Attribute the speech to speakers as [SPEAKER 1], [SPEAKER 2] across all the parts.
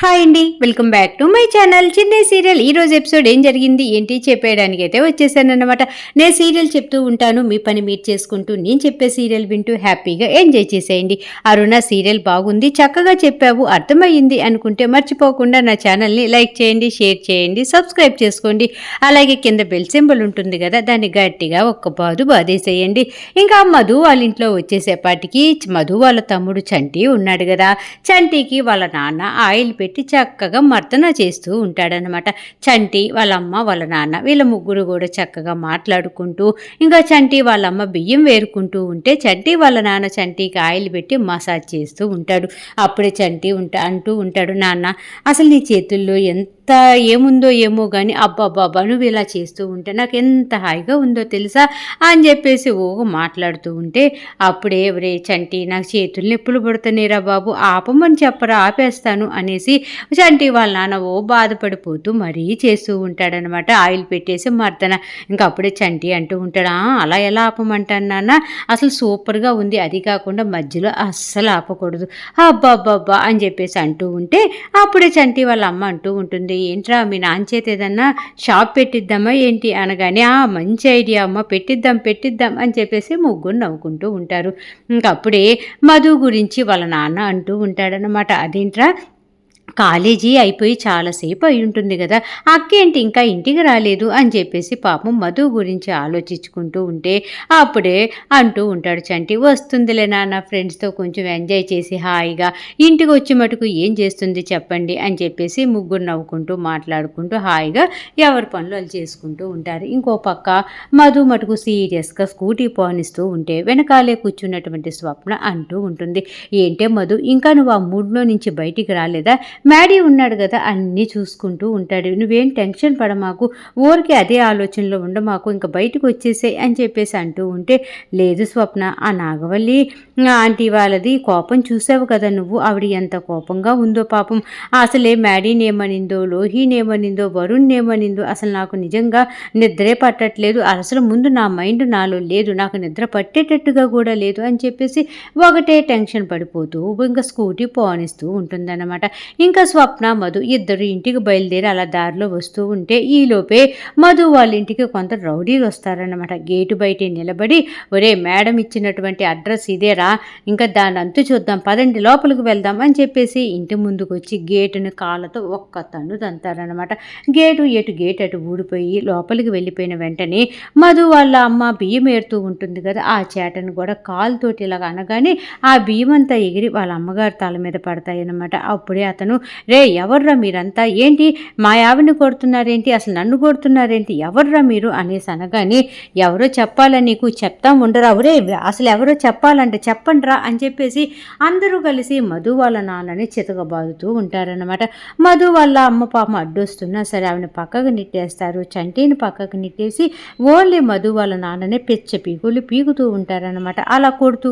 [SPEAKER 1] Hi అండి, welcome back to my channel. చిన్న serial ఈరోజు ఎపిసోడ్ ఏం జరిగింది ఏంటి చెప్పేయడానికి అయితే వచ్చేసానన్నమాట. నేను సీరియల్ చెప్తూ ఉంటాను, మీ పని మీరు చేసుకుంటూ నేను చెప్పే సీరియల్ వింటూ హ్యాపీగా ఎంజాయ్ చేసేయండి. అరుణ సీరియల్ బాగుంది, చక్కగా చెప్పావు, అర్థమయ్యింది అనుకుంటే మర్చిపోకుండా నా ఛానల్ని లైక్ చేయండి, షేర్ చేయండి, సబ్స్క్రైబ్ చేసుకోండి. అలాగే కింద బెల్ సింబల్ ఉంటుంది కదా, దాన్ని గట్టిగా ఒక్క బాదు బాధేసేయండి. ఇంకా మధు వాళ్ళ ఇంట్లో వచ్చేసేపాటికి మధు వాళ్ళ తమ్ముడు చంటి ఉన్నాడు కదా, చంటికి వాళ్ళ నాన్న ఆయిల్ పెట్టి చక్కగా మర్దన చేస్తూ ఉంటాడనమాట. చంటి వాళ్ళ అమ్మ వాళ్ళ నాన్న వీళ్ళ ముగ్గురు కూడా చక్కగా మాట్లాడుకుంటూ, ఇంకా చంటి వాళ్ళ అమ్మ బియ్యం వేరుకుంటూ ఉంటే చంటి వాళ్ళ నాన్న చంటికి ఆయిల్ పెట్టి మసాజ్ చేస్తూ ఉంటాడు. అప్పుడే చంటి అంటూ ఉంటాడు, నాన్న అసలు నీ చేతుల్లో ఎంత ఏముందో ఏమో కానీ అబ్బాబ్బాబ్బా నువ్వు ఇలా చేస్తూ ఉంటే నాకు ఎంత హాయిగా ఉందో తెలుసా అని చెప్పేసి మాట్లాడుతూ ఉంటే, అప్పుడే ఎవరే చంటి నాకు చేతులు నొప్పులు పడుతున్నాయిరా బాబు, ఆపమని చెప్పరా ఆపేస్తాను అనేసి చంటి వాళ్ళ నాన్న బాధపడిపోతూ మరీ చేస్తూ ఉంటాడనమాట. ఆయిల్ పెట్టేసి మర్దన. ఇంకా అప్పుడే చంటి అంటూ ఉంటాడు, అలా ఎలా ఆపమంటాను నాన్న, అసలు సూపర్గా ఉంది, అది కాకుండా మధ్యలో అస్సలు ఆపకూడదు అబ్బాబ్బాబ్బా అని చెప్పేసి అంటూ ఉంటే, అప్పుడే చంటి వాళ్ళ అమ్మ అంటూ ఉంటుంది, ఏంట్రా మీ నాన్న చేత ఏదన్నా షాప్ పెట్టిద్దామా ఏంటి అనగానే, మంచి ఐడియా అమ్మ, పెట్టిద్దాం అని చెప్పేసి ముగ్గురు నవ్వుకుంటూ ఉంటారు. ఇంకప్పుడే మధు గురించి వాళ్ళ నాన్న అంటూ ఉంటాడనమాట, అదేంట్రా కాలేజీ అయిపోయి చాలాసేపు అయి ఉంటుంది కదా, అక్కేంటి ఇంకా ఇంటికి రాలేదు అని చెప్పేసి పాపం మధు గురించి ఆలోచించుకుంటూ ఉంటే, అప్పుడే అంటూ ఉంటాడు చంటి, వస్తుందిలే నాన్న, ఫ్రెండ్స్తో కొంచెం ఎంజాయ్ చేసి హాయిగా ఇంటికి వచ్చి మటుకు ఏం చేస్తుంది చెప్పండి అని చెప్పేసి ముగ్గురు నవ్వుకుంటూ మాట్లాడుకుంటూ హాయిగా ఎవరి పనులు వాళ్ళు చేసుకుంటూ ఉంటారు. ఇంకో పక్క మధు మటుకు సీరియస్గా స్కూటీ పోనిస్తూ ఉంటే వెనకాలే కూర్చున్నటువంటి స్వప్న అంటూ ఉంటుంది, ఏంటే మధు ఇంకా నువ్వు ఆ మూడ్లో నుంచి బయటికి రాలేదా, మ్యాడీ ఉన్నాడు కదా అన్నీ చూసుకుంటూ ఉంటాడు, నువ్వేం టెన్షన్ పడమాకు, ఊరికి అదే ఆలోచనలో ఉండమాకు, ఇంకా బయటకు వచ్చేసాయి అని చెప్పేసి అంటూ ఉంటే, లేదు స్వప్న, ఆ నాగవల్లి ఆంటీ వాళ్ళది కోపం చూసావు కదా నువ్వు, ఆవిడ ఎంత కోపంగా ఉందో పాపం, అసలే మ్యాడీనేమనిందో, లోహినేమనిందో, వరుణ్నేమనిందో, అసలు నాకు నిజంగా నిద్రే పట్టట్లేదు, అసలు ముందు నా మైండ్ నాలో లేదు, నాకు నిద్ర పట్టేటట్టుగా కూడా లేదు అని చెప్పేసి ఒకటే టెన్షన్ పడిపోతూ ఇంకా స్కూటీ పోనిస్తూ ఉంటుందన్నమాట. ఇంకా స్వప్న మధు ఇద్దరు ఇంటికి బయలుదేరి అలా దారిలో వస్తూ ఉంటే, ఈలోపే మధు వాళ్ళ ఇంటికి కొంత రౌడీలు వస్తారన్నమాట. గేటు బయట నిలబడి, ఒరే మేడం ఇచ్చినటువంటి అడ్రస్ ఇదేరా, ఇంకా దాని అంతు చూద్దాం, పదండి లోపలికి వెళ్దాం అని చెప్పేసి ఇంటి ముందుకు వచ్చి గేటుని కాళ్ళతో ఒక్క తన్ను తంతారనమాట. గేటు అటు ఊడిపోయి లోపలికి వెళ్ళిపోయిన వెంటనే మధు వాళ్ళ అమ్మ బియ్యం ఏరుతూ ఉంటుంది కదా, ఆ చేటను కూడా కాలుతోటి ఇలాగ అనగానే ఆ బియ్యం అంతా ఎగిరి వాళ్ళ అమ్మగారి తల మీద పడతాయి అన్నమాట. అప్పుడే అతను, రే ఎవర్రా మీరంతా, ఏంటి మా ఆవిడని కొడుతున్నారేంటి, అసలు నన్ను కొడుతున్నారేంటి, ఎవర్రా మీరు అనేసి అనగానే, ఎవరో చెప్పాలని నీకు చెప్తా ఉండరా, ఒరే అసలు ఎవరో చెప్పాలంటే చెప్పండిరా అని చెప్పేసి అందరూ కలిసి మధు వాళ్ళ నాన్నని చితకబాదుతూ ఉంటారనమాట. మధు వాళ్ళ అమ్మ పాపం అడ్డొస్తున్నా సరే ఆవిడని పక్కకు నెట్టేస్తారు, చంటిని పక్కకు నెట్టేసి ఓన్లీ మధు వాళ్ళ నాన్ననే పెచ్చ పీకులు పీకుతూ ఉంటారనమాట. అలా కొడుతూ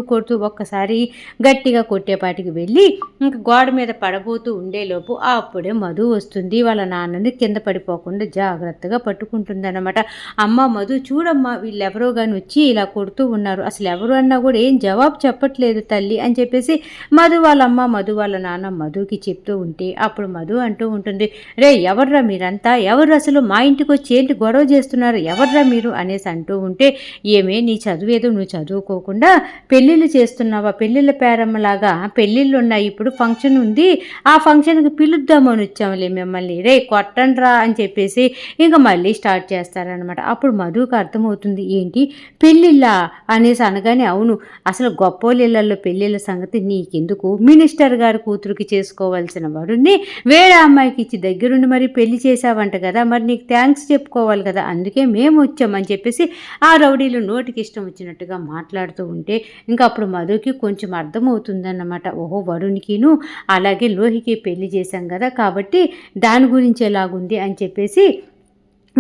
[SPEAKER 1] ఒక్కసారి గట్టిగా కొట్టేపాటికి వెళ్ళి ఇంకా గోడ మీద పడబోతూ ఉండేలోపు అప్పుడే మధు వస్తుంది, వాళ్ళ నాన్నని కింద పడిపోకుండా జాగ్రత్తగా పట్టుకుంటుందన్నమాట. అమ్మ మధు చూడమ్మా, వీళ్ళెవరో కానీ వచ్చి ఇలా కొడుతూ ఉన్నారు, అసలు ఎవరు అన్నా కూడా ఏం జవాబు చెప్పట్లేదు తల్లి అని చెప్పేసి మధు వాళ్ళ అమ్మ మధు వాళ్ళ నాన్న మధుకి చెప్తూ ఉంటే, అప్పుడు మధు అంటూ ఉంటుంది, రే ఎవర్రా మీరంతా, ఎవరు అసలు మా ఇంటికి వచ్చి ఏంటి గొడవ చేస్తున్నారు, ఎవర్రా మీరు అనేసి అంటూ ఉంటే, ఏమే నీ చదువేదో నువ్వు చదువుకోకుండా పెళ్ళిళ్ళు చేస్తున్నావా, పెళ్ళిళ్ళ పేరమ్మలాగా పెళ్ళిళ్ళు ఉన్నాయి, ఇప్పుడు ఫంక్షన్ ఉంది, ఆ ఫంక్షన్కి పిలుద్దామని వచ్చాములే మిమ్మల్ని, రే కొట్టండ్రా అని చెప్పేసి ఇంకా మళ్ళీ స్టార్ట్ చేస్తారనమాట. అప్పుడు మధుకు అర్థమవుతుంది, ఏంటి పెళ్ళిళ్ళా అనేసి అనగానే, అవును అసలు గొప్పోళ్ళిళ్ళల్లో పెళ్ళిళ్ళ సంగతి నీకెందుకు, మినిస్టర్ గారి కూతురికి చేసుకోవాల్సిన వాడుని వేరే అమ్మాయికి ఇచ్చి దగ్గరుండి మరి పెళ్లి చేసావంట కదా, మరి నీకు థ్యాంక్స్ చెప్పుకోవాలి కదా, అందుకే మేము వచ్చామని చెప్పేసి ఆ రౌడీలు నోటికి ఇష్టం వచ్చినట్టుగా మాట్లాడుతూ ఉంటే, ఇంకా అప్పుడు మధుకి కొంచెం అర్థమవుతుందన్నమాట, ఓహో వరుణ్కిను అలాగే లోహికి పెళ్లి చేశాం కదా, కాబట్టి దాని గురించి ఎలాగుంది అని చెప్పేసి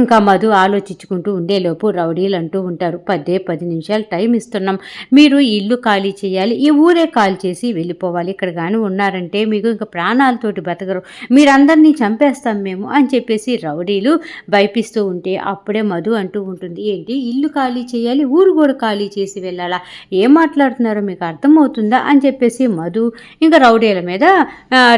[SPEAKER 1] ఇంకా మధు ఆలోచించుకుంటూ ఉండేలోపు రౌడీలు అంటూ ఉంటారు, 10 నిమిషాలు టైం ఇస్తున్నాం, మీరు ఈ ఇల్లు ఖాళీ చేయాలి, ఈ ఊరే ఖాళీ చేసి వెళ్ళిపోవాలి, ఇక్కడ కానీ ఉన్నారంటే మీకు ఇంకా ప్రాణాలతోటి బతకరు, మీరందరినీ చంపేస్తాం మేము అని చెప్పేసి రౌడీలు భయపిస్తూ ఉంటే అప్పుడే మధు అంటూ ఉంటుంది, ఏంటి ఇల్లు ఖాళీ చేయాలి, ఊరు కూడా ఖాళీ చేసి వెళ్ళాలా, ఏం మాట్లాడుతున్నారో మీకు అర్థమవుతుందా అని చెప్పేసి మధు ఇంకా రౌడీల మీద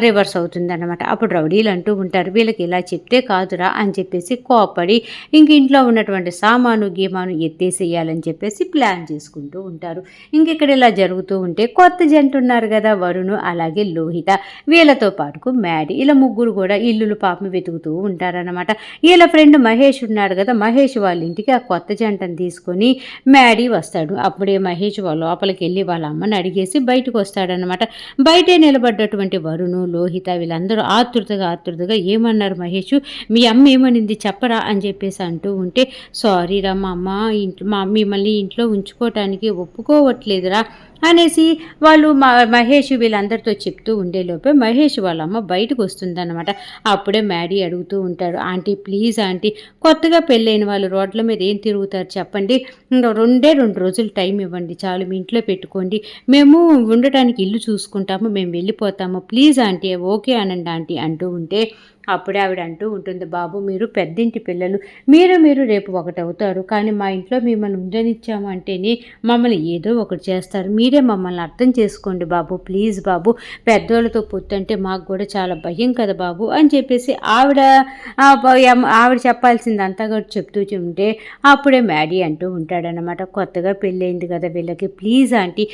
[SPEAKER 1] రివర్స్ అవుతుంది అనమాట. అప్పుడు రౌడీలు అంటూ ఉంటారు, వీళ్ళకి ఇలా చెప్తే కాదురా అని చెప్పేసి కోపడి ఇంక ఇంట్లో ఉన్నటువంటి సామాను గీమాను ఎత్తేసేయాలని చెప్పేసి ప్లాన్ చేసుకుంటూ ఉంటారు. ఇంకెక్కడ ఇలా జరుగుతూ ఉంటే కొత్త జంట ఉన్నారు కదా, వరుణు అలాగే లోహిత, వీళ్ళతో పాటుకు మ్యాడీ, ఇలా ముగ్గురు కూడా ఇల్లులు పాపం వెతుకుతూ ఉంటారనమాట. వీళ్ళ ఫ్రెండ్ మహేష్ ఉన్నాడు కదా, మహేష్ వాళ్ళ ఇంటికి ఆ కొత్త జంటను తీసుకొని మ్యాడీ వస్తాడు. అప్పుడే మహేష్ వాళ్ళ లోపలికి వెళ్ళి వాళ్ళ అమ్మని అడిగేసి బయటకు వస్తాడనమాట. బయటే నిలబడ్డటువంటి వరుణు లోహిత వీళ్ళందరూ ఆతృతగా ఏమన్నారు మహేష్, మీ అమ్మ ఏమనింది చెప్పరా అని చెప్పేసి అంటూ ఉంటే, సారీరా మా అమ్మ మిమ్మల్ని ఇంట్లో ఉంచుకోవటానికి ఒప్పుకోవట్లేదురా అనేసి వాళ్ళు మహేష్ వీళ్ళందరితో చెప్తూ ఉండేలోపే మహేష్ వాళ్ళమ్మ బయటకు వస్తుందన్నమాట. అప్పుడే మ్యాడీ అడుగుతూ ఉంటారు, ఆంటీ ప్లీజ్ ఆంటీ, కొత్తగా పెళ్ళైన వాళ్ళు రోడ్ల మీద ఏం తిరుగుతారు చెప్పండి, ఇంకా 2 రోజులు టైం ఇవ్వండి చాలు, మీ ఇంట్లో పెట్టుకోండి, మేము ఉండటానికి ఇల్లు చూసుకుంటాము, మేము వెళ్ళిపోతాము, ప్లీజ్ ఆంటీ ఓకే అనండి ఆంటీ అంటూ ఉంటే అప్పుడే ఆవిడ అంటూ ఉంటుంది, బాబు మీరు పెద్దింటి పిల్లలు, మీరు రేపు ఒకటవుతారు, కానీ మా ఇంట్లో మిమ్మల్ని ఉండనిచ్చాము అంటేనే మమ్మల్ని ఏదో ఒకటి చేస్తారు, మీరే మమ్మల్ని అర్థం చేసుకోండి బాబు, ప్లీజ్ బాబు, పెద్దోళ్ళతో పొత్తంటే మాకు కూడా చాలా భయం కదా బాబు అని చెప్పేసి ఆవిడ చెప్పాల్సింది అంతా కూడా చెప్తూ ఉంటే అప్పుడే మ్యాడీ అంటూ ఉంటాడనమాట, కొత్తగా పెళ్ళైంది కదా వీళ్ళకి, ప్లీజ్ ఆంటీ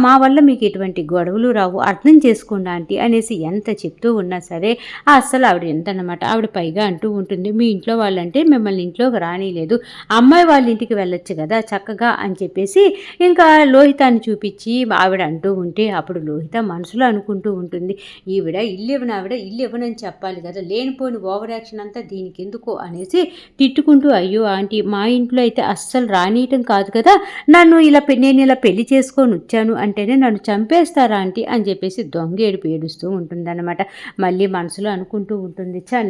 [SPEAKER 1] మా వల్ల మీకు ఎటువంటి గొడవలు రావు, అర్థం చేసుకోండి ఆంటీ అనేసి ఎంత చెప్తూ ఉన్నా సరే అస్సలు ఆవిడ ఎంతనమాట. ఆవిడ పైగా అంటూ ఉంటుంది, మీ ఇంట్లో వాళ్ళంటే మిమ్మల్ని ఇంట్లోకి రానిలేదు, అమ్మాయి వాళ్ళ ఇంటికి వెళ్ళొచ్చు కదా చక్కగా అని చెప్పేసి ఇంకా లోహితాన్ని చూపించి ఆవిడ అంటూ ఉంటే అప్పుడు లోహిత మనసులో అనుకుంటూ ఉంటుంది, ఆవిడ ఇల్లు ఇవ్వనని చెప్పాలి కదా, లేనిపోని ఓవర్ యాక్షన్ అంతా దీనికి ఎందుకు అనేసి తిట్టుకుంటూ, అయ్యో ఆంటీ మా ఇంట్లో అయితే అస్సలు రానియటం కాదు కదా, నేను ఇలా పెళ్లి చేసుకొని వచ్చాను అంటేనే నన్ను చంపేస్తారా ఆంటీ అని చెప్పేసి దొంగ ఏడుపు ఏడుస్తూ ఉంటుందన్నమాట. మళ్ళీ మనసులో అనుకుంటూ ఉంటుంది,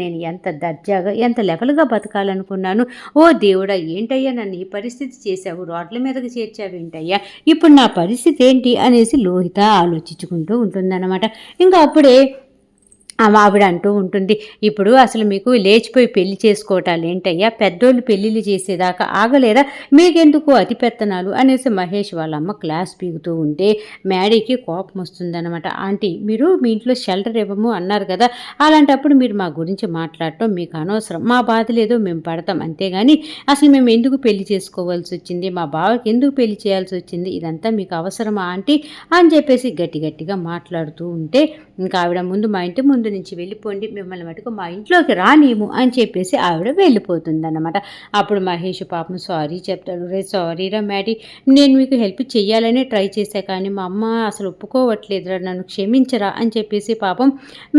[SPEAKER 1] నేను ఎంత దర్జాగా ఎంత లెవెల్గా బతకాలనుకున్నాను, ఓ దేవుడా ఏంటయ్యా నన్ను ఈ పరిస్థితి చేశావు, రోడ్ల మీదకి చేర్చావేంటయ్యా, ఇప్పుడు నా పరిస్థితి ఏంటి అనేసి లోహిత ఆలోచించుకుంటూ ఉంటుందన్నమాట. ఇంకా అప్పుడే ఆవిడ అంటూ ఉంటుంది, ఇప్పుడు అసలు మీకు లేచిపోయి పెళ్లి చేసుకోవటాలు ఏంటయ్యా, పెద్దోళ్ళు పెళ్ళిళ్ళు చేసేదాకా ఆగలేరా, మీకెందుకు అతి పెత్తనాలు అనేసి మహేష్ వాళ్ళ అమ్మ క్లాస్ పీగుతూ ఉంటే మ్యాడీకి కోపం వస్తుందన్నమాట. ఆంటీ మీరు మీ ఇంట్లో షెల్టర్ ఇవ్వము అన్నారు కదా, అలాంటప్పుడు మీరు మా గురించి మాట్లాడటం మీకు అనవసరం, మా బాధ లేదో మేము పడతాం, అంతేగాని అసలు మేము ఎందుకు పెళ్లి చేసుకోవాల్సి వచ్చింది, మా బావకి ఎందుకు పెళ్లి చేయాల్సి వచ్చింది, ఇదంతా మీకు అవసరమా ఆంటీ అని చెప్పేసి గట్టిగా మాట్లాడుతూ ఉంటే ఇంకా ఆవిడ మా ఇంటి ముందు నుంచి వెళ్ళిపోండి, మిమ్మల్ని మటుకు మా ఇంట్లోకి రానిము అని చెప్పేసి ఆవిడ వెళ్ళిపోతుందన్నమాట. అప్పుడు మహేష్ పాపం సారీ చెప్తాడు, సారీరా మ్యాడీ, నేను మీకు హెల్ప్ చెయ్యాలనే ట్రై చేశా కానీ మా అమ్మ అసలు ఒప్పుకోవట్లేదురా, నన్ను క్షమించరా అని చెప్పేసి పాపం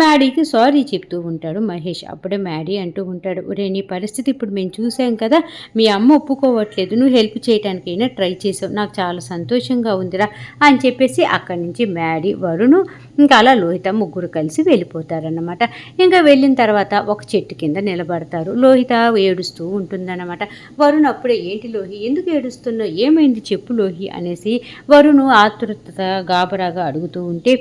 [SPEAKER 1] మ్యాడీకి సారీ చెప్తూ ఉంటాడు మహేష్. అప్పుడే మ్యాడీ అంటూ ఉంటాడు, ఒరే నీ పరిస్థితి ఇప్పుడు మేము చూసాం కదా, మీ అమ్మ ఒప్పుకోవట్లేదు, నువ్వు హెల్ప్ చేయడానికైనా ట్రై చేసావు, నాకు చాలా సంతోషంగా ఉందిరా అని చెప్పేసి అక్కడి నుంచి మ్యాడీ వరుణు ఇంకా అలా లోహిత ముగ్గురు కలిసి వెళ్ళిపోతారన్నమాట. ఇంకా వెళ్ళిన తర్వాత ఒక చెట్టు కింద నిలబడతారు. లోహిత ఏడుస్తూ ఉంటుందన్నమాట. వరుణ్ అప్పుడే ఏంటి లోహి ఎందుకు ఏడుస్తున్నావు, ఏమైంది చెప్పు లోహి అనేసి వరుణు ఆతృత గాబరాగా అడుగుతూ ఉంటే,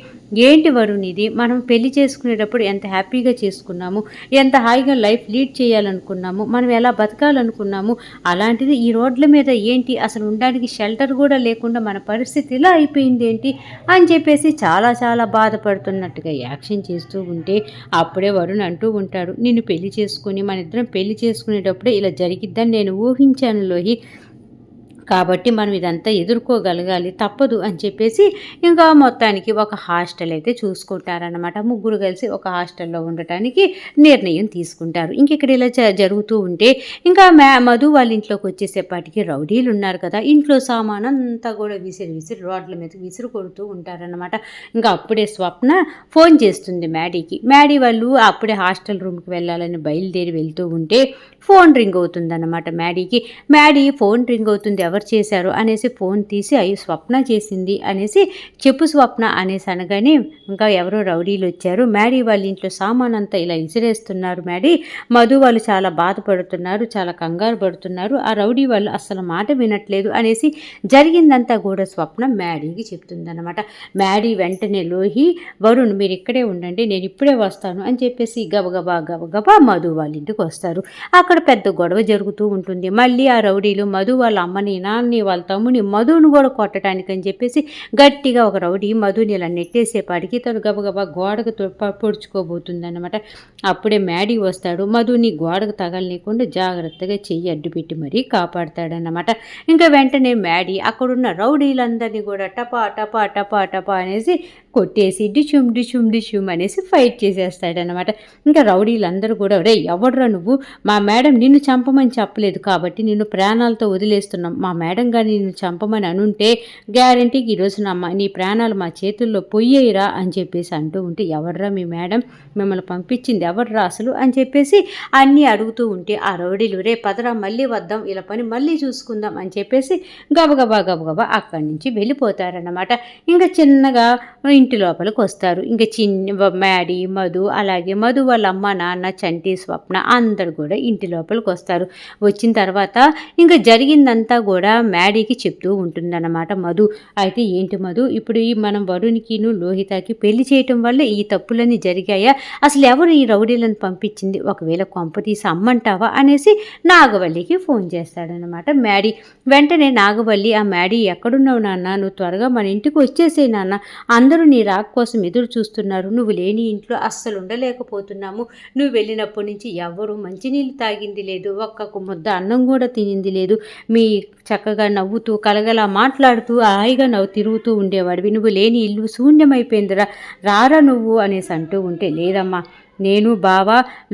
[SPEAKER 1] ఏంటి వరుణ్ ఇది, మనం పెళ్లి చేసుకునేటప్పుడు ఎంత హ్యాపీగా చేసుకున్నాము, ఎంత హాయిగా లైఫ్ లీడ్ చేయాలనుకున్నాము, మనం ఎలా బతకాలనుకున్నాము, అలాంటిది ఈ రోడ్ల మీద ఏంటి అసలు ఉండడానికి షెల్టర్ కూడా లేకుండా మన పరిస్థితి ఇలా అయిపోయింది ఏంటి అని చెప్పేసి చాలా బాధపడుతున్నట్టుగా యాక్షన్ చేస్తూ ఉంటే అప్పుడే వరుణ్ అంటూ ఉంటాడు, నిన్ను పెళ్లి చేసుకుని మన ఇద్దరం పెళ్లి చేసుకునేటప్పుడే ఇలా జరిగిద్దని నేను ఊహించాను లోహి, కాబట్టి మనం ఇదంతా ఎదుర్కోగలగాలి తప్పదు అని చెప్పేసి ఇంకా మొత్తానికి ఒక హాస్టల్ అయితే చూసుకుంటారనమాట. ముగ్గురు కలిసి ఒక హాస్టల్లో ఉండటానికి నిర్ణయం తీసుకుంటారు. ఇంక ఇక్కడ ఇలా జరుగుతూ ఉంటే ఇంకా మధు వాళ్ళ ఇంట్లోకి వచ్చేసేపాటికి రౌడీలు ఉన్నారు కదా, ఇంట్లో సామాన్ అంతా కూడా విసిరి రోడ్ల మీద విసిరి కొడుతూ ఉంటారనమాట. ఇంకా అప్పుడే స్వప్న ఫోన్ చేస్తుంది మ్యాడీకి. మ్యాడీ వాళ్ళు అప్పుడే హాస్టల్ రూమ్కి వెళ్ళాలని బయలుదేరి వెళ్తూ ఉంటే ఫోన్ రింగ్ అవుతుందన్నమాట మ్యాడీకి. మ్యాడీ ఫోన్ రింగ్ అవుతుంది ఎవరు చేశారు అనేసి ఫోన్ తీసి అయ్యి స్వప్న చేసింది అనేసి చెప్పు స్వప్న అనేసి అనగానే ఇంకా ఎవరో రౌడీలు వచ్చారు, మ్యాడీ వాళ్ళ ఇంట్లో సామాన్ అంతా ఇలా ఇసిరేస్తున్నారు మ్యాడీ, మధు వాళ్ళు చాలా బాధపడుతున్నారు, చాలా కంగారు పడుతున్నారు, ఆ రౌడీ వాళ్ళు అసలు మాట వినట్లేదు అనేసి జరిగిందంతా కూడా స్వప్న మ్యాడీకి చెప్తుందన్నమాట. మ్యాడీ వెంటనే లోహి వరుణ్ మీరు ఇక్కడే ఉండండి, నేను ఇప్పుడే వస్తాను అని చెప్పేసి గబగబా మధు వాళ్ళ ఇంటికి వస్తారు. అక్కడ పెద్ద గొడవ జరుగుతూ ఉంటుంది. మళ్ళీ ఆ రౌడీలు మధు వాళ్ళ అమ్మని నాన్నని వాళ్ళ తమ్ముని మధుని కూడా కొట్టడానికి అని చెప్పేసి గట్టిగా ఒక రౌడీ మధుని ఇలా నెట్టేసేపాటికి తను గబగబా గోడకు పొడుచుకోబోతుంది అనమాట. అప్పుడే మ్యాడీ వస్తాడు, మధుని గోడకు తగలనీయకుండా జాగ్రత్తగా చెయ్యి అడ్డుపెట్టి మరీ కాపాడతాడనమాట. ఇంకా వెంటనే మ్యాడీ అక్కడున్న రౌడీలందరినీ కూడా టపా టపా టపా టపా అనేసి కొట్టేసి డిషుమ్ అనేసి ఫైట్ చేసేస్తాడనమాట. ఇంకా రౌడీలందరూ కూడా రే ఎవడ్రా నువ్వు, మా మేడం నిన్ను చంపమని చెప్పలేదు కాబట్టి నిన్ను ప్రాణాలతో వదిలేస్తున్నాం, మా మేడం గారు నిన్ను చంపమని అనుంటే గ్యారంటీకి ఈరోజు నీ ప్రాణాలు మా చేతుల్లో పొయ్యేయిరా అని చెప్పేసి అంటూ ఉంటే ఎవడ్రా మీ మేడం, మిమ్మల్ని పంపించింది ఎవడ్రా అసలు అని చెప్పేసి అన్నీ అడుగుతూ ఉంటే ఆ రౌడీలు రే పదరా మళ్ళీ వద్దాం, ఇలా పని మళ్ళీ చూసుకుందాం అని చెప్పేసి గబగబా అక్కడి నుంచి వెళ్ళిపోతారన్నమాట. ఇంకా చిన్నగా ఇంటి లోపలికి వస్తారు. ఇంకా మ్యాడీ మధు అలాగే మధు వాళ్ళ అమ్మ నాన్న చంటి స్వప్న అందరు కూడా ఇంటి లోపలికి వస్తారు. వచ్చిన తర్వాత ఇంకా జరిగిందంతా కూడా మ్యాడీకి చెప్తూ ఉంటుందన్నమాట మధు. అయితే ఏంటి మధు, ఇప్పుడు మనం వరుణ్కిను లోహితకి పెళ్లి చేయటం వల్ల ఈ తప్పులన్నీ జరిగాయా, అసలు ఎవరు ఈ రౌడీలను పంపించింది, ఒకవేళ కొంపతీసి అమ్మంటావా అనేసి నాగవల్లికి ఫోన్ చేస్తాడనమాట మ్యాడీ. వెంటనే నాగవల్లి ఆ మ్యాడీ ఎక్కడున్నావు నాన్న, నువ్వు త్వరగా మన ఇంటికి వచ్చేసే నాన్న, అందరూ నీ రాక కోసం ఎదురు చూస్తున్నారు, నువ్వు లేని ఇంట్లో అస్సలు ఉండలేకపోతున్నాము, నువ్వు వెళ్ళినప్పటి నుంచి ఎవరు మంచినీళ్ళు తాగింది లేదు, ఒక్క ముద్ద అన్నం కూడా తినింది లేదు, మీ చక్కగా నవ్వుతూ కలగలా మాట్లాడుతూ హాయిగా తిరుగుతూ ఉండేవాడివి, నువ్వు లేని ఇల్లు శూన్యమైపోయిందిరా, రారా నువ్వు అనేసి అంటూ ఉంటే లేదమ్మా నేను బావ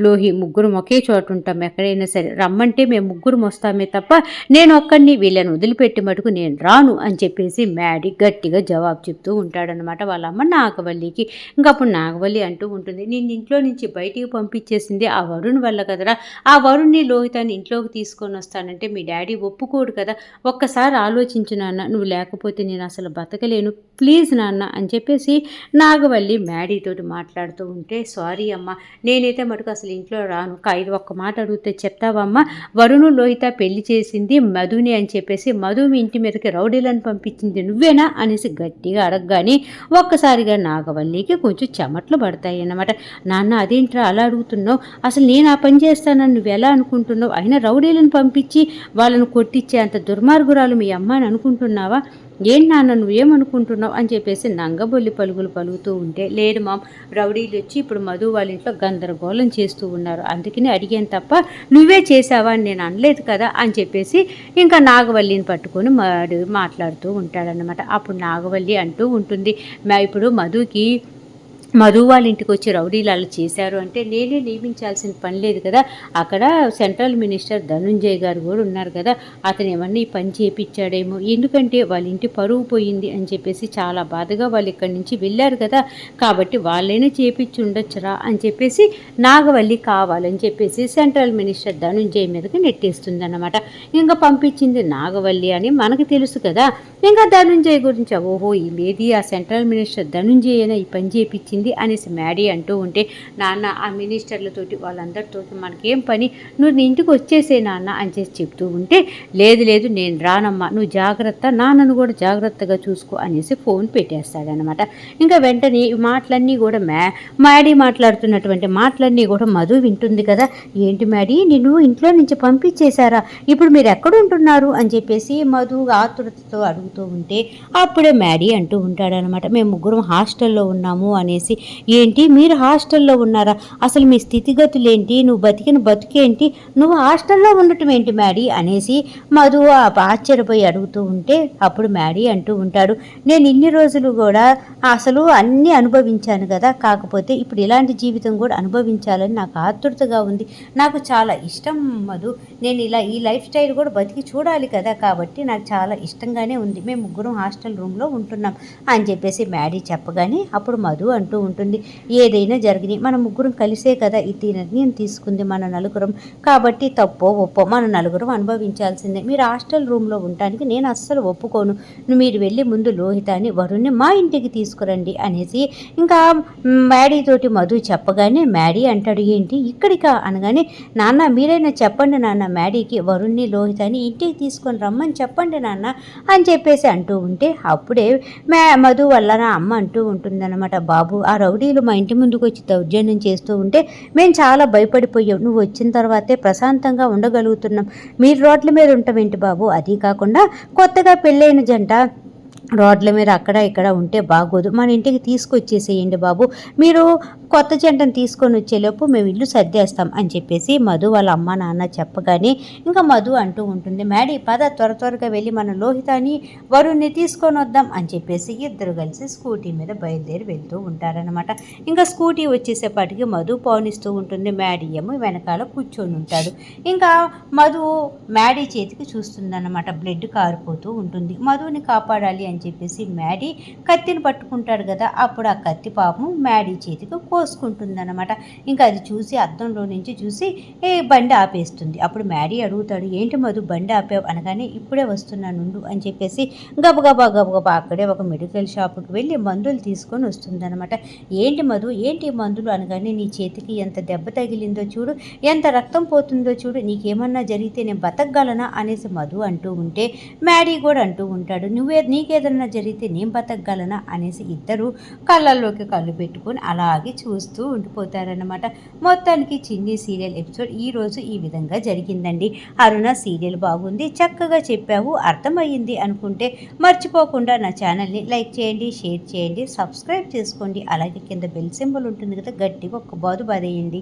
[SPEAKER 1] లోహి ముగ్గురు ఒకే చోట ఉంటాం, ఎక్కడైనా సరే రమ్మంటే మేము ముగ్గురు వస్తామే తప్ప నేను ఒక్కడిని వీళ్ళని వదిలిపెట్టి మటుకు నేను రాను అని చెప్పేసి మ్యాడీ గట్టిగా జవాబు చెప్తూ ఉంటాడనమాట వాళ్ళ అమ్మ నాగవల్లికి. ఇంకప్పుడు నాగవల్లి అంటూ ఉంటుంది, నిన్ను ఇంట్లో నుంచి బయటికి పంపించేసింది ఆ వరుణ్ వల్ల కదరా, ఆ వరుణ్ని లోహితాన్ని ఇంట్లోకి తీసుకొని వస్తానంటే మీ డాడీ ఒప్పుకోడు కదా, ఒక్కసారి ఆలోచించు నాన్న, నువ్వు లేకపోతే నేను అసలు బతకలేను, ప్లీజ్ నాన్న అని చెప్పేసి నాగవల్లి మ్యాడీతోటి మాట్లాడుతూ ఉంటే సారీ అమ్మ, నేనైతే మటుకు అసలు ఇంట్లో రాను, ఇది ఒక్క మాట అడిగితే చెప్తావమ్మా, వరుణు లోహిత పెళ్లి చేసింది మధుని అని చెప్పేసి మధు మీ ఇంటి మీదకి రౌడీలను పంపించింది నువ్వేనా అనేసి గట్టిగా అడగగానే ఒక్కసారిగా నాగవల్లికి కొంచెం చెమట్లు పడతాయి అన్నమాట. నాన్న అదేంట్రా అలా అడుగుతున్నావు, అసలు నేను ఆ పని చేస్తానని నువ్వు ఎలా అనుకుంటున్నావు, అయినా రౌడీలను పంపించి వాళ్ళను కొట్టించే అంత దుర్మార్గురాలు మీ అమ్మ అని అనుకుంటున్నావా, ఏంటి నాన్న నువ్వేమనుకుంటున్నావు అని చెప్పేసి నంగబొల్లి పలుకులు పలుకుతూ ఉంటే లేదు మామ్, రౌడీలు వచ్చి ఇప్పుడు మధు వాళ్ళ ఇంట్లో గందరగోళం చేస్తూ ఉన్నారు, అందుకని అడిగాను తప్ప నువ్వే చేసావా అని నేను అనలేదు కదా అని చెప్పేసి ఇంకా నాగవల్లిని పట్టుకొని మాట్లాడుతూ ఉంటాడనమాట. అప్పుడు నాగవల్లి అంటూ ఉంటుంది, ఇప్పుడు మధు వాళ్ళ ఇంటికి వచ్చి రౌడీలు అలా చేశారు అంటే నేనే నియమించాల్సిన పని లేదు కదా, అక్కడ సెంట్రల్ మినిస్టర్ ధనుంజయ్ గారు కూడా ఉన్నారు కదా, అతను ఏమన్నా ఈ పని చేయించాడేమో, ఎందుకంటే వాళ్ళ ఇంటి పరువు పోయింది అని చెప్పేసి చాలా బాధగా వాళ్ళు ఇక్కడి నుంచి వెళ్ళారు కదా, కాబట్టి వాళ్ళైనా చేయించి ఉండొచ్చురా అని చెప్పేసి నాగవల్లి కావాలని చెప్పేసి సెంట్రల్ మినిస్టర్ ధనుంజయ్ మీదకి నెట్టేస్తుంది అన్నమాట. ఇంకా పంపించింది నాగవల్లి అని మనకు తెలుసు కదా, ఇంకా ధనుంజయ్ గురించి ఓహో ఇదేది ఆ సెంట్రల్ మినిస్టర్ ధనుంజయ్ అయినా ఈ పని చేయించింది అనేసి మ్యాడీ అంటూ ఉంటే నాన్న ఆ మినిస్టర్లతోటి వాళ్ళందరితో మనకేం పని, నువ్వు ఇంటికి వచ్చేసే నాన్న అని చేసి చెప్తూ ఉంటే లేదు నేను రానమ్మా, నువ్వు జాగ్రత్త, నాన్నను కూడా జాగ్రత్తగా చూసుకో అనేసి ఫోన్ పెట్టేస్తాడనమాట. ఇంకా వెంటనే ఈ మాటలన్నీ కూడా మ్యాడీ మాట్లాడుతున్నటువంటి మాటలన్నీ కూడా మధు వింటుంది కదా, ఏంటి మ్యాడీ నిన్ను ఇంట్లో నుంచి పంపించేశారా, ఇప్పుడు మీరు ఎక్కడ ఉంటున్నారు అని చెప్పేసి మధు ఆతురతతో అడుగుతూ ఉంటే అప్పుడే మ్యాడీ అంటూ ఉంటాడనమాట, మేము ముగ్గురం హాస్టల్లో ఉన్నాము అనేసి. ఏంటి మీరు హాస్టల్లో ఉన్నారా, అసలు మీ స్థితిగతులు ఏంటి, నువ్వు బతికిన బతుకేంటి, నువ్వు హాస్టల్లో ఉండటం ఏంటి మ్యాడీ అనేసి మధు ఆశ్చర్యపోయి అడుగుతూ ఉంటే అప్పుడు మ్యాడీ అంటూ ఉంటాడు, నేను ఇన్ని రోజులు కూడా అసలు అన్నీ అనుభవించాను కదా, కాకపోతే ఇప్పుడు ఇలాంటి జీవితం కూడా అనుభవించాలని నాకు ఆతృతగా ఉంది, నాకు చాలా ఇష్టం మధు, నేను ఇలా ఈ లైఫ్ స్టైల్ కూడా బతికి చూడాలి కదా, కాబట్టి నాకు చాలా ఇష్టంగానే ఉంది, మేము ముగ్గురం హాస్టల్ రూమ్లో ఉంటున్నాం అని చెప్పేసి మ్యాడీ చెప్పగానే అప్పుడు మధు అంటూ అంటూ ఉంటుంది. ఏదైనా జరిగినాయి మన ముగ్గురం కలిసే కదా ఈ నిర్ణయం తీసుకుంది మన నలుగురం, కాబట్టి తప్పో ఒప్పో మన నలుగురం అనుభవించాల్సిందే. మీరు హాస్టల్ రూమ్లో ఉండటానికి నేను అస్సలు ఒప్పుకోను. మీరు వెళ్ళి ముందు లోహితాని వరుణ్ణి మా ఇంటికి తీసుకురండి అనేసి ఇంకా మ్యాడీ తోటి మధు చెప్పగానే మ్యాడీ అంటాడు, ఏంటి ఇక్కడికా అనగానే, నాన్న మీరైనా చెప్పండి నాన్న మ్యాడీకి వరుణ్ణి లోహితాని ఇంటికి తీసుకొని రమ్మని చెప్పండి నాన్న అని చెప్పేసి అంటూ ఉంటే అప్పుడే మధు వల్ల నా అమ్మ అంటూ ఉంటుందన్నమాట, బాబు ఆ రౌడీలు మా ఇంటి ముందుకు వచ్చి దౌర్జన్యం చేస్తూ ఉంటే మేము చాలా భయపడిపోయాం. నువ్వు వచ్చిన తర్వాతే ప్రశాంతంగా ఉండగలుగుతున్నాం. మీరు రోడ్ల మీద ఉంటామేంటి బాబు, అది కాకుండా కొత్తగా పెళ్ళైన జంట రోడ్ల మీద అక్కడ ఇక్కడ ఉంటే బాగోదు. మన ఇంటికి తీసుకొచ్చేసేయండి బాబు. మీరు కొత్త జంటను తీసుకొని వచ్చేలోపు మేము ఇల్లు సర్దేస్తాం అని చెప్పేసి మధు వాళ్ళ అమ్మ నాన్న చెప్పగానే ఇంకా మధు అంటూ ఉంటుంది, మ్యాడీ పద త్వరగా వెళ్ళి మన లోహితాని వరుణ్ణి తీసుకొని వద్దాం అని చెప్పేసి ఇద్దరు కలిసి స్కూటీ మీద బయలుదేరి వెళ్తూ ఉంటారనమాట. ఇంకా స్కూటీ వచ్చేసేపాటికి మధు పవనిస్తూ ఉంటుంది, మ్యాడీ ఏమో వెనకాల కూర్చొని ఉంటాడు. ఇంకా మధు మ్యాడీ చేతికి చూస్తుందన్నమాట, బ్లడ్ కారిపోతూ ఉంటుంది. మధుని కాపాడాలి అని చెప్పేసి మ్యాడీ కత్తిని పట్టుకుంటాడు కదా, అప్పుడు ఆ కత్తి పాపం మ్యాడీ చేతికి కోసుకుంటుందన్నమాట. ఇంకా అది చూసి అద్దంలో నుంచి చూసి బండి ఆపేస్తుంది. అప్పుడు మ్యాడీ అడుగుతాడు, ఏంటి మధు బండి ఆపావు అనగానే, ఇప్పుడే వస్తున్నానుండు అని చెప్పేసి గబగబా అక్కడే ఒక మెడికల్ షాపుకి వెళ్ళి మందులు తీసుకొని వస్తుందన్నమాట. ఏంటి మధు ఏంటి మందులు అనగానే, నీ చేతికి ఎంత దెబ్బ తగిలిందో చూడు, ఎంత రక్తం పోతుందో చూడు, నీకేమన్నా జరిగితే నేను బతకగలనా అనేసి మధు అంటూ ఉంటే మ్యాడీ కూడా అంటూ ఉంటాడు, నీకేదన్నా జరిగితే నేను బతకగలనా అనేసి ఇద్దరు కళ్ళల్లోకి కళ్ళు పెట్టుకొని అలాగే చూస్తూ ఉండిపోతారన్నమాట. మొత్తానికి చిన్ని సీరియల్ ఎపిసోడ్ ఈరోజు ఈ విధంగా జరిగిందండి. అరుణ సీరియల్ బాగుంది, చక్కగా చెప్పావు, అర్థమయ్యింది అనుకుంటే మర్చిపోకుండా నా ఛానల్ని లైక్ చేయండి, షేర్ చేయండి, సబ్స్క్రైబ్ చేసుకోండి. అలాగే కింద బెల్ సింబల్ ఉంటుంది కదా, గట్టిగా ఒక్క బాదు బాదేయండి.